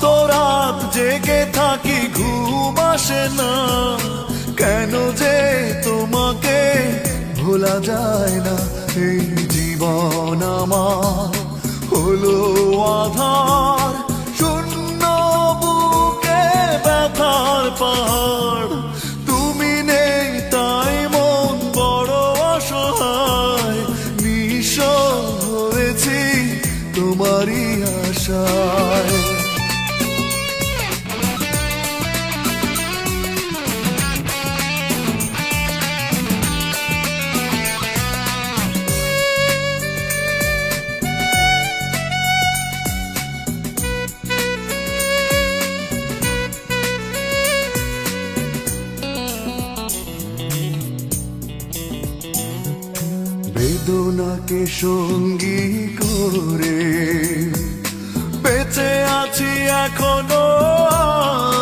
কত রাত জেগে থাকি ঘুম আসে না, কেন যে তোমাকে ভোলা যায় না। এই জীবন আমার হলো আধার, শূন্য বুকে ব্যথার পাহাড়। তুমি নেই তাই মন বড় অসহায়, নিঃস্ব হয়েছি তোমারই আশায়। বেদনাকে সঙ্গী করে বেঁচে আছি এখনো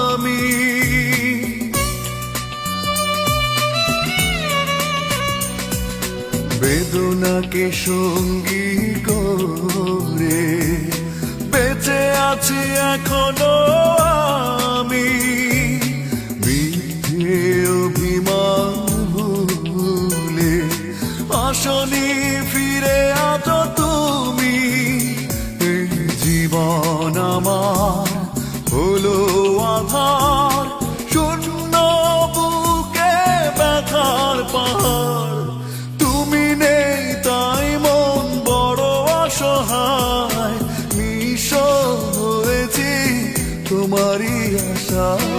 আমি, বেদনাকে সঙ্গী করে বেঁচে আছি এখনো আমি। মিথ্যে অভিমান ভুলে আসনি ফিরে আজ তুমি। এই জীবন আমার হলো আধার, শূন্য বুকে ব্যথার পাহাড়। তুমি নেই তাই মন বড় অসহায়, নিঃস্ব হয়েছি তোমারই আশায়।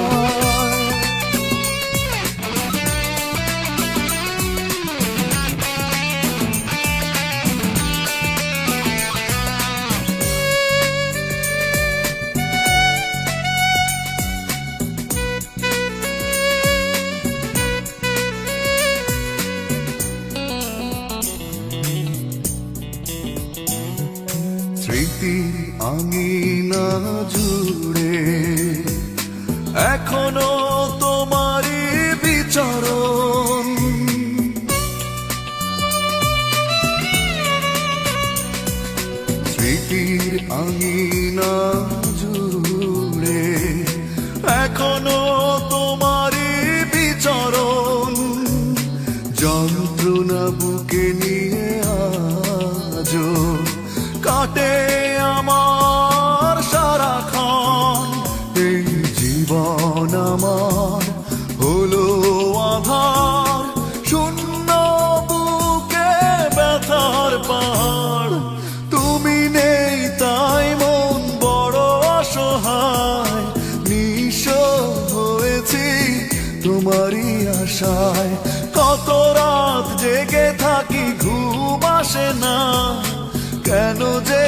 স্মৃতির আঙিনা জুড়ে এখনো তোমারই বিচরণ, স্মৃতির আঙিনা জুড়ে এখনো তোমারই বিচরণ। যন্ত্রণা বুকে নিয়ে আজো কাটে আমার সারাক্ষণ। এই জীবন আমার হলো আধার, শূন্য বুকে ব্যথার পাহাড়। তুমি নেই তাই মন বড় অসহায়, নিঃস্ব হয়েছি তোমারই আশায়। কত রাত জেগে থাকি ঘুম আসে না, কেন যে